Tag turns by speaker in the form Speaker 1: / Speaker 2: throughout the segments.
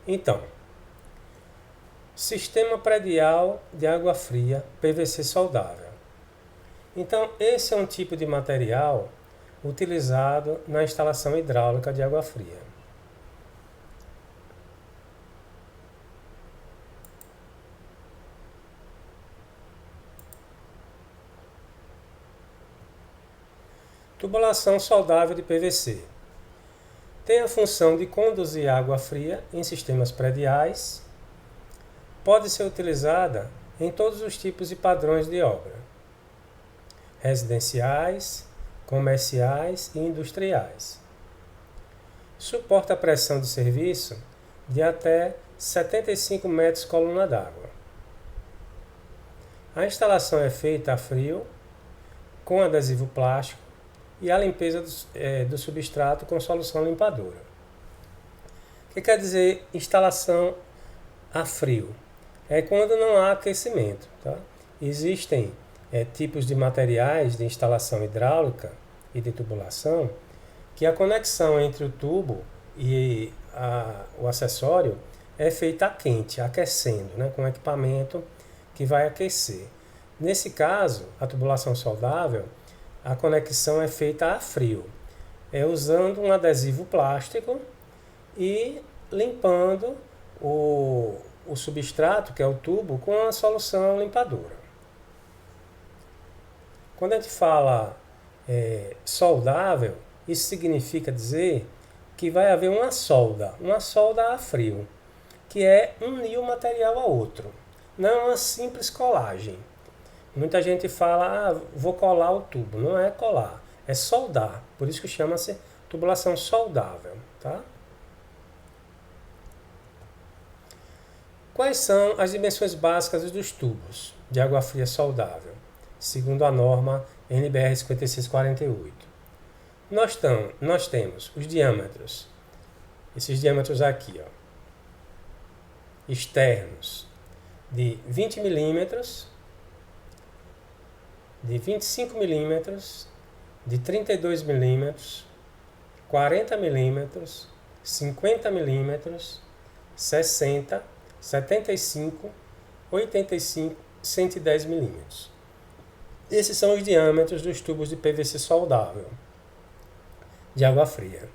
Speaker 1: Então, sistema predial de água fria PVC soldável. Então, esse é um tipo de material utilizado na instalação hidráulica de água fria. Tubulação soldável de PVC. Tem a função de conduzir água fria em sistemas prediais. Pode ser utilizada em todos os tipos e padrões de obra: residenciais, comerciais e industriais. Suporta a pressão de serviço de até 75 metros coluna d'água. A instalação é feita a frio, com adesivo plástico, e a limpeza do substrato com solução limpadora. O que quer dizer instalação a frio? É quando não há aquecimento. Tá? Existem tipos de materiais de instalação hidráulica e de tubulação que a conexão entre o tubo e o acessório é feita a quente, aquecendo, né, com equipamento que vai aquecer. Nesse caso, a tubulação soldável, a conexão é feita a frio, usando um adesivo plástico e limpando o substrato, que é o tubo, com a solução limpadora. Quando a gente fala soldável, isso significa dizer que vai haver uma solda a frio, que é unir o material a outro, não é uma simples colagem. Muita gente fala, vou colar o tubo. Não é colar, é soldar. Por isso que chama-se tubulação soldável. Tá? Quais são as dimensões básicas dos tubos de água fria soldável, segundo a norma NBR 5648? Nós temos os diâmetros, esses diâmetros aqui, externos, de 20 milímetros, de 25 milímetros, de 32 milímetros, 40 milímetros, 50 milímetros, 60, 75, 85, 110 milímetros. Esses são os diâmetros dos tubos de PVC soldável de água fria.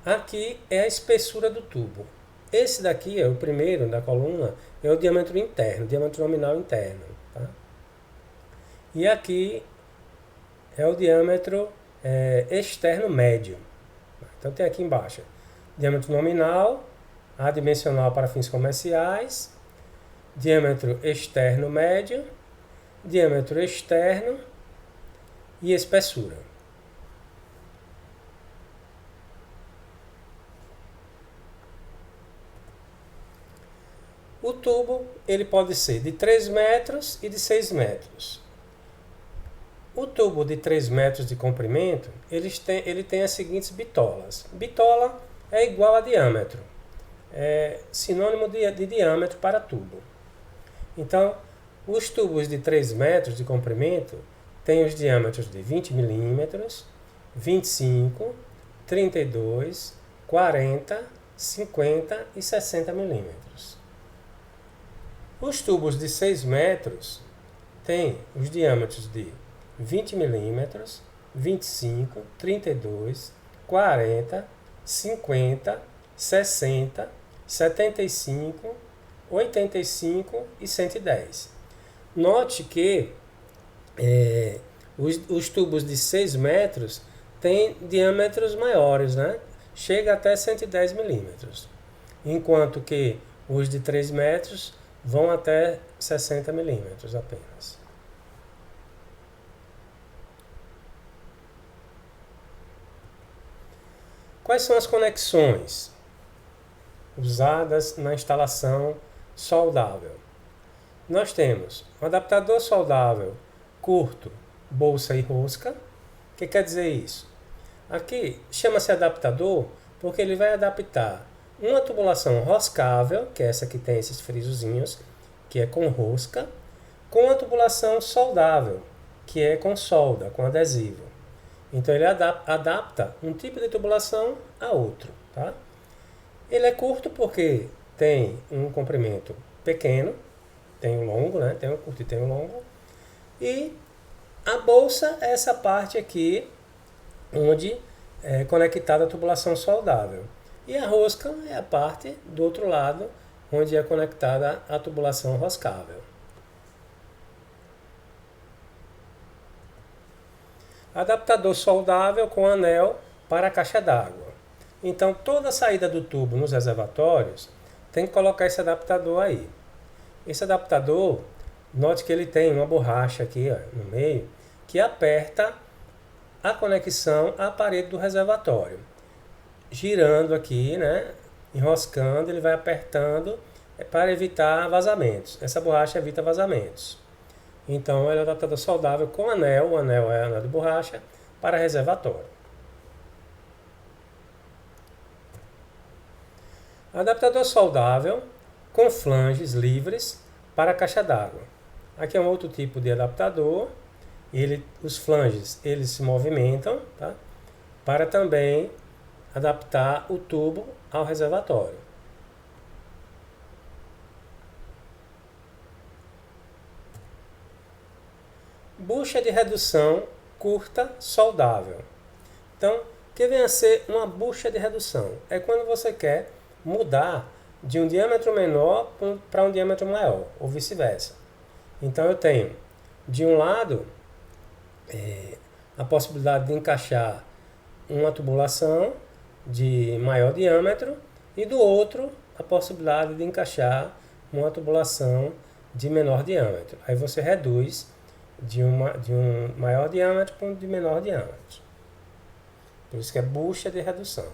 Speaker 1: Aqui é a espessura do tubo. Esse daqui é o primeiro da coluna, é o diâmetro interno, diâmetro nominal interno. Tá? E aqui é o diâmetro externo médio. Então tem aqui embaixo diâmetro nominal, adimensional para fins comerciais, diâmetro externo médio, diâmetro externo e espessura. O tubo ele pode ser de 3 metros e de 6 metros. O tubo de 3 metros de comprimento, ele tem as seguintes bitolas. Bitola é igual a diâmetro, é sinônimo de diâmetro para tubo. Então, os tubos de 3 metros de comprimento têm os diâmetros de 20 milímetros, 25, 32, 40, 50 e 60 milímetros. Os tubos de 6 metros têm os diâmetros de 20 milímetros, 25, 32, 40, 50, 60, 75, 85 e 110. Note que os tubos de 6 metros têm diâmetros maiores, né? Chega até 110 milímetros, enquanto que os de 3 metros vão até 60 milímetros apenas. Quais são as conexões usadas na instalação soldável? Nós temos um adaptador soldável curto, bolsa e rosca. O que quer dizer isso? Aqui chama-se adaptador porque ele vai adaptar uma tubulação roscável, que é essa que tem esses frisozinhos, que é com rosca, com a tubulação soldável, que é com solda, com adesivo. Então ele adapta um tipo de tubulação a outro. Tá? Ele é curto porque tem um comprimento pequeno, tem o longo, né? Tem o curto e tem o longo. E a bolsa é essa parte aqui, onde é conectada a tubulação soldável. E a rosca é a parte do outro lado, onde é conectada a tubulação roscável. Adaptador soldável com anel para a caixa d'água. Então, toda a saída do tubo nos reservatórios tem que colocar esse adaptador aí. Esse adaptador, note que ele tem uma borracha aqui, ó, no meio, que aperta a conexão à parede do reservatório. Girando aqui, né, enroscando, ele vai apertando para evitar vazamentos. Essa borracha evita vazamentos. Então, ele é um adaptador soldável com anel, o anel é anel de borracha, para reservatório. Adaptador soldável com flanges livres para a caixa d'água. Aqui é um outro tipo de adaptador. Os flanges eles se movimentam, tá? Para também adaptar o tubo ao reservatório. Bucha de redução curta soldável. Então, o que vem a ser uma bucha de redução? É quando você quer mudar de um diâmetro menor para um diâmetro maior, ou vice-versa. Então eu tenho, de um lado, a possibilidade de encaixar uma tubulação de maior diâmetro e do outro a possibilidade de encaixar uma tubulação de menor diâmetro. Aí você reduz de um maior diâmetro para um de menor diâmetro. Por isso que é bucha de redução.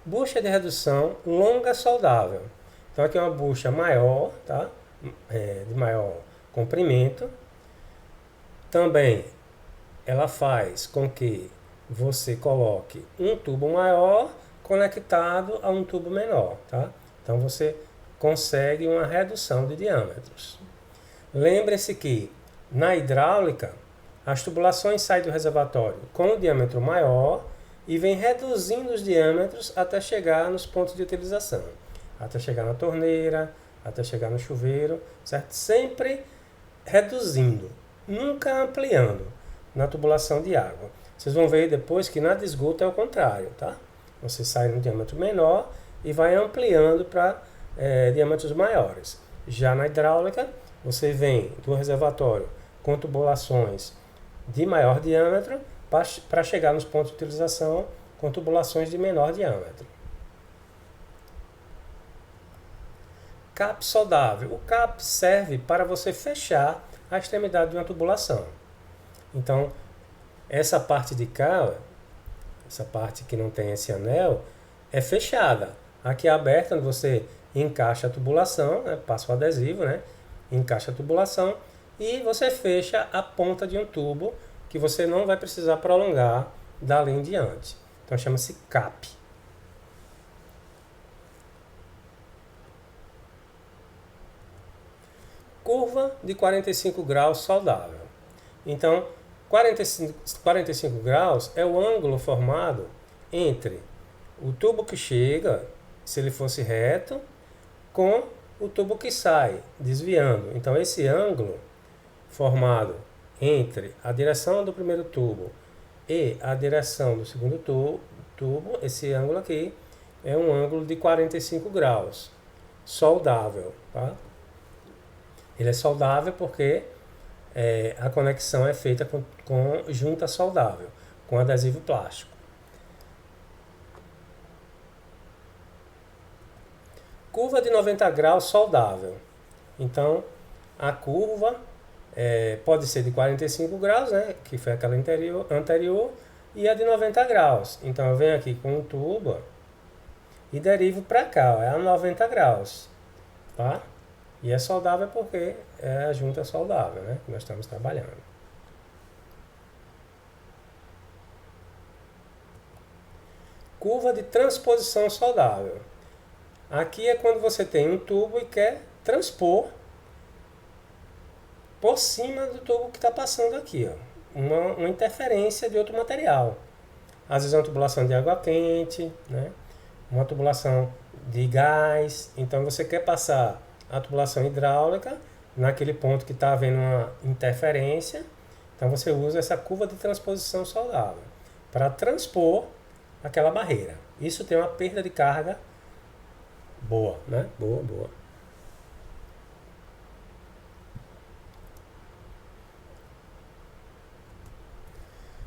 Speaker 1: Bucha de redução longa soldável. Então aqui é uma bucha maior, tá? De maior comprimento. Também ela faz com que você coloque um tubo maior conectado a um tubo menor, tá? Então você consegue uma redução de diâmetros. Lembre-se que na hidráulica as tubulações saem do reservatório com o diâmetro maior e vem reduzindo os diâmetros até chegar nos pontos de utilização, até chegar na torneira, até chegar no chuveiro, certo? Sempre reduzindo, nunca ampliando na tubulação de água. Vocês vão ver depois que na de esgoto é o contrário, tá? Você sai no diâmetro menor e vai ampliando para diâmetros maiores. Já na hidráulica, você vem do reservatório com tubulações de maior diâmetro para chegar nos pontos de utilização com tubulações de menor diâmetro. Cap soldável. O cap serve para você fechar a extremidade de uma tubulação. Então, essa parte de cá, essa parte que não tem esse anel, é fechada. Aqui é aberta, onde você encaixa a tubulação, né, passa o adesivo, né, encaixa a tubulação e você fecha a ponta de um tubo que você não vai precisar prolongar dali em diante. Então chama-se cap. Curva de 45 graus soldável. Então, 45 graus é o ângulo formado entre o tubo que chega, se ele fosse reto, com o tubo que sai, desviando. Então, esse ângulo formado entre a direção do primeiro tubo e a direção do segundo tubo, esse ângulo aqui é um ângulo de 45 graus, soldável. Tá? Ele é soldável porque a conexão é feita com junta soldável, com adesivo plástico. Curva de 90 graus soldável. Então, a curva pode ser de 45 graus, né, que foi aquela anterior, e a de 90 graus. Então, eu venho aqui com um tubo e derivo para cá, é a 90 graus. Tá? E é soldável porque é a junta soldável, né, que nós estamos trabalhando. Curva de transposição soldável. Aqui é quando você tem um tubo e quer transpor por cima do tubo que está passando aqui. Ó. uma interferência de outro material. Às vezes uma tubulação de água quente, né? Uma tubulação de gás. Então você quer passar a tubulação hidráulica naquele ponto que está havendo uma interferência. Então você usa essa curva de transposição saudável para transpor aquela barreira. Isso tem uma perda de carga boa, né? Boa.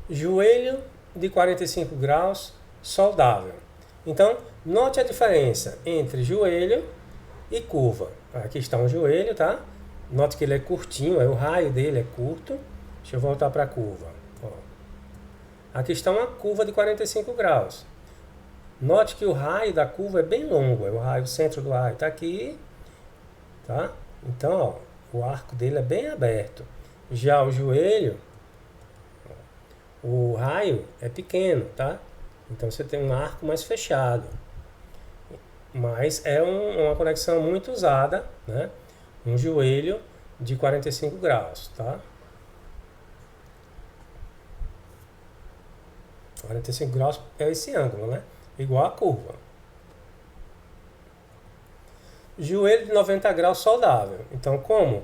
Speaker 1: Joelho de 45 graus soldável. Então, note a diferença entre joelho e curva. Aqui está um joelho, tá? Note que ele é curtinho, o raio dele é curto. Deixa eu voltar para a curva. Ó. Aqui está uma curva de 45 graus. Note que o raio da curva é bem longo, o centro do raio está aqui, tá? Então, ó, o arco dele é bem aberto. Já o joelho, o raio é pequeno, tá? Então você tem um arco mais fechado. Mas é uma conexão muito usada, né? Um joelho de 45 graus, tá? 45 graus é esse ângulo, né? Igual a curva. Joelho de 90 graus soldável. Então, como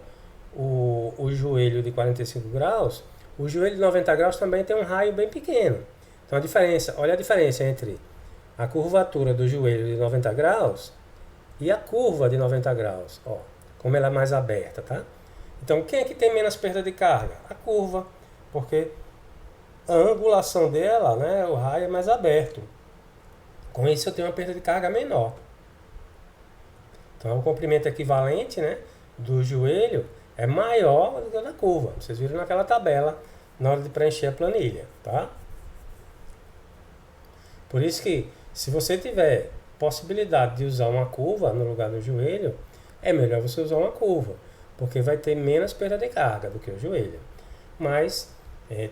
Speaker 1: o joelho de 45 graus, o joelho de 90 graus também tem um raio bem pequeno. Então, olha a diferença entre a curvatura do joelho de 90 graus e a curva de 90 graus. Ó, como ela é mais aberta, tá? Então, quem é que tem menos perda de carga? A curva, porque a angulação dela, né, o raio é mais aberto. Com isso eu tenho uma perda de carga menor. Então o comprimento equivalente, né, do joelho é maior do que o da curva. Vocês viram naquela tabela na hora de preencher a planilha, tá? Por isso que se você tiver possibilidade de usar uma curva no lugar do joelho, é melhor você usar uma curva, porque vai ter menos perda de carga do que o joelho. Mas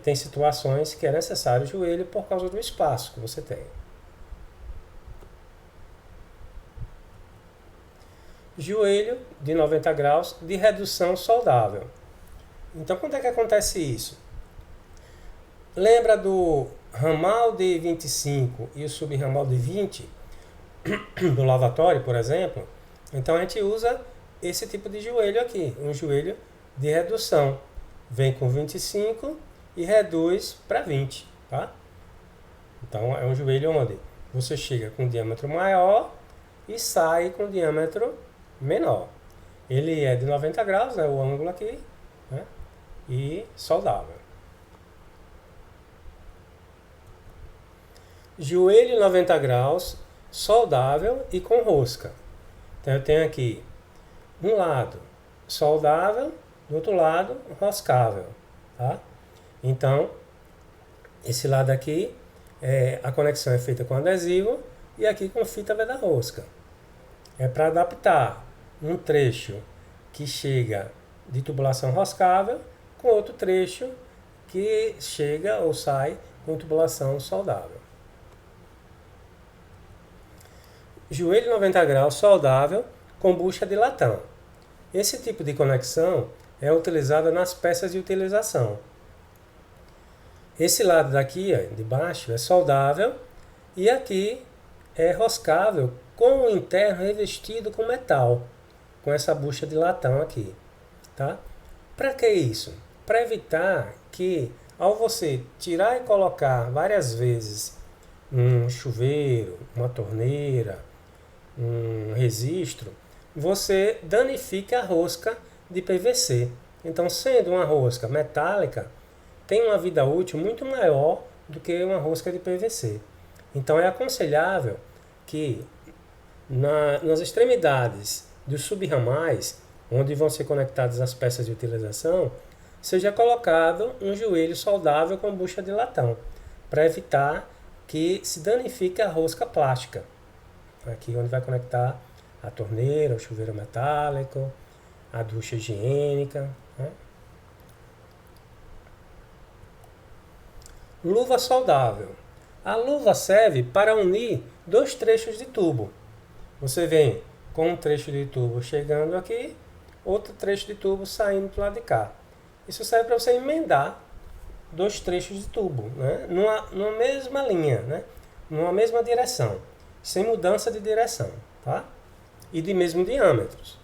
Speaker 1: tem situações que é necessário o joelho por causa do espaço que você tem. Joelho de 90 graus de redução soldável. Então, quando é que acontece isso? Lembra do ramal de 25 e o subramal de 20 do lavatório, por exemplo? Então, a gente usa esse tipo de joelho aqui, um joelho de redução. Vem com 25 e reduz para 20, tá? Então, é um joelho onde você chega com um diâmetro maior e sai com um diâmetro menor. Ele é de 90 graus, né, o ângulo aqui, né, e soldável. Joelho 90 graus, soldável e com rosca. Então eu tenho aqui um lado soldável, do outro lado roscável, tá? Então, esse lado aqui, a conexão é feita com adesivo e aqui com fita veda-rosca. É para adaptar um trecho que chega de tubulação roscável com outro trecho que chega ou sai com tubulação soldável. Joelho 90 graus soldável com bucha de latão. Esse tipo de conexão é utilizada nas peças de utilização. Esse lado daqui, ó, de baixo, é soldável e aqui é roscável com o interno revestido com metal, com essa bucha de latão aqui, tá? Para que isso? Para evitar que, ao você tirar e colocar várias vezes um chuveiro, uma torneira, um registro, você danifica a rosca de PVC. Então, sendo uma rosca metálica, tem uma vida útil muito maior do que uma rosca de PVC. Então, é aconselhável que nas extremidades dos subramais, onde vão ser conectadas as peças de utilização, seja colocado um joelho soldável com bucha de latão, para evitar que se danifique a rosca plástica. Aqui onde vai conectar a torneira, o chuveiro metálico, a ducha higiênica, né? Luva soldável. A luva serve para unir dois trechos de tubo. Você vem com um trecho de tubo chegando aqui, outro trecho de tubo saindo do lado de cá. Isso serve para você emendar dois trechos de tubo, né? Numa mesma linha, né? Numa mesma direção, sem mudança de direção, tá? E de mesmo diâmetros.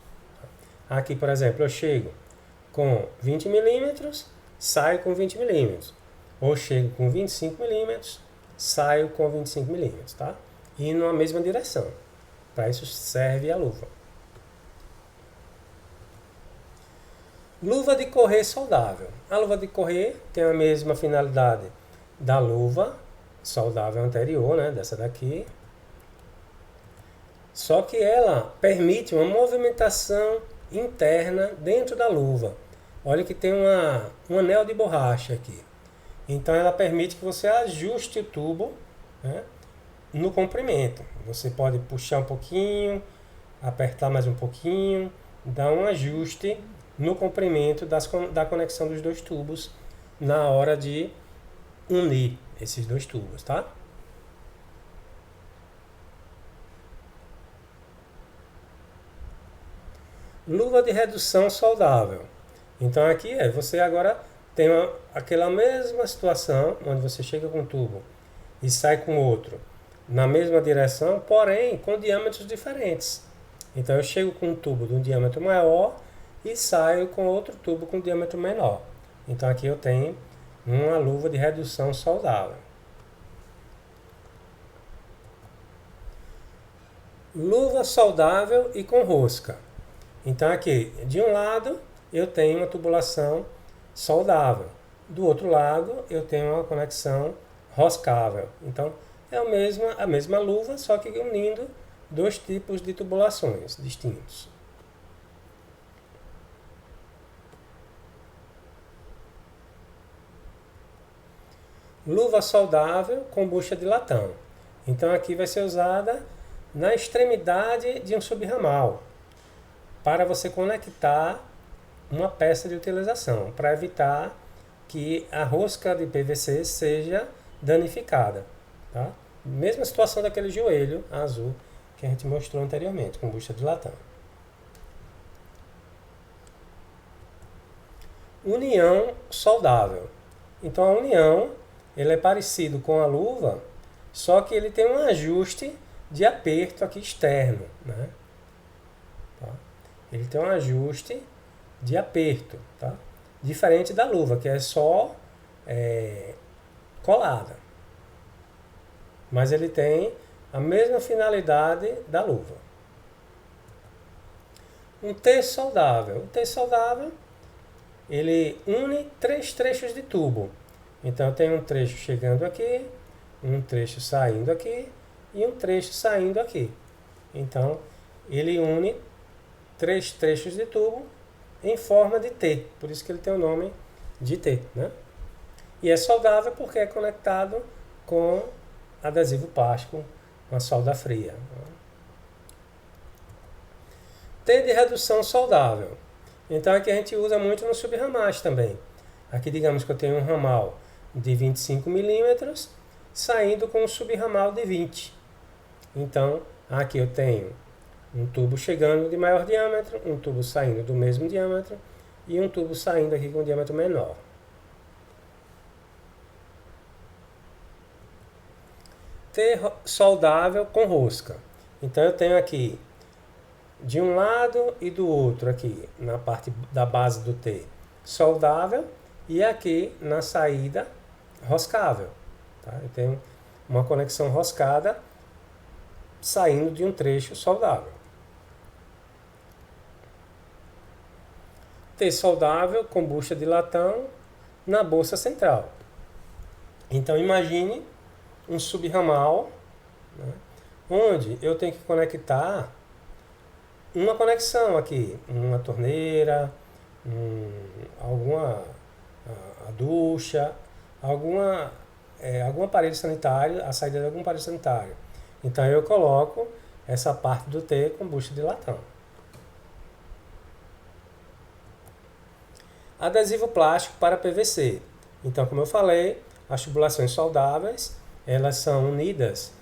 Speaker 1: Aqui, por exemplo, eu chego com 20 milímetros, saio com 20 milímetros. Ou chego com 25 milímetros, saio com 25 milímetros, tá? E numa mesma direção. Para isso serve a luva. Luva de correr soldável. A luva de correr tem a mesma finalidade da luva soldável anterior, né? Dessa daqui. Só que ela permite uma movimentação interna dentro da luva. Olha que tem um anel de borracha aqui. Então ela permite que você ajuste o tubo, né, no comprimento. Você pode puxar um pouquinho, apertar mais um pouquinho, dar um ajuste no comprimento da conexão dos dois tubos na hora de unir esses dois tubos, tá? Luva de redução soldável. Então aqui você agora tem aquela mesma situação, onde você chega com um tubo e sai com outro na mesma direção, porém com diâmetros diferentes. Então eu chego com um tubo de um diâmetro maior e saio com outro tubo com diâmetro menor. Então aqui eu tenho uma luva de redução soldável. Luva soldável e com rosca. Então aqui, de um lado eu tenho uma tubulação soldável, do outro lado eu tenho uma conexão roscável. Então é a mesma luva, só que unindo dois tipos de tubulações distintos. Luva soldável com bucha de latão. Então aqui vai ser usada na extremidade de um subramal, para você conectar uma peça de utilização, para evitar que a rosca de PVC seja danificada. Tá? Mesma situação daquele joelho azul que a gente mostrou anteriormente, com bucha de latão. União soldável. Então a união, ele é parecido com a luva, só que ele tem um ajuste de aperto aqui externo, né? Tá? Ele tem um ajuste de aperto, tá? Diferente da luva, que é só colada. Mas ele tem a mesma finalidade da luva. Um T soldável. O T soldável, ele une três trechos de tubo. Então tem um trecho chegando aqui, um trecho saindo aqui e um trecho saindo aqui. Então ele une três trechos de tubo em forma de T, por isso que ele tem o nome de T, né? E é soldável porque é conectado com adesivo plástico, uma solda fria. T de redução soldável. Então aqui a gente usa muito no subramais também. Aqui digamos que eu tenho um ramal de 25 milímetros saindo com um subramal de 20. Então aqui eu tenho um tubo chegando de maior diâmetro, um tubo saindo do mesmo diâmetro e um tubo saindo aqui com um diâmetro menor. T soldável com rosca. Então eu tenho aqui de um lado e do outro aqui na parte da base do T soldável e aqui na saída roscável. Tá? Eu tenho uma conexão roscada saindo de um trecho soldável. T soldável com bucha de latão na bolsa central. Então imagine um subramal, né, onde eu tenho que conectar uma conexão aqui, uma torneira, a ducha, algum aparelho sanitário, a saída de algum aparelho sanitário. Então eu coloco essa parte do T com bucha de latão. Adesivo plástico para PVC. Então, como eu falei, as tubulações soldáveis, elas são unidas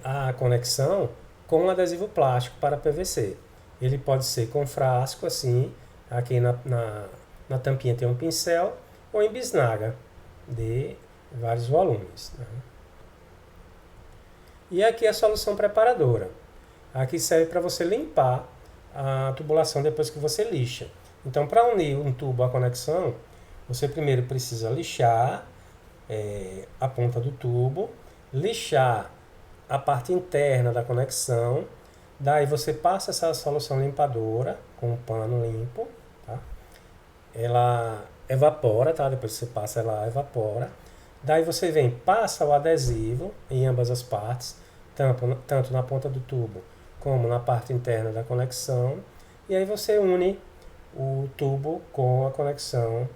Speaker 1: à conexão com um adesivo plástico para PVC. Ele pode ser com frasco, assim, aqui na tampinha tem um pincel, ou em bisnaga. de vários volumes, né? E aqui a solução preparadora. Aqui serve para você limpar a tubulação depois que você lixa. Então, para unir um tubo à conexão, você primeiro precisa lixar a ponta do tubo, lixar a parte interna da conexão, daí você passa essa solução limpadora com um pano limpo, tá? Ela evapora, tá? Depois que você passa, ela evapora. Daí você vem, passa o adesivo em ambas as partes, tanto na ponta do tubo como na parte interna da conexão, e aí você une o tubo com a conexão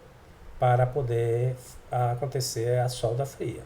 Speaker 1: para poder acontecer a solda fria.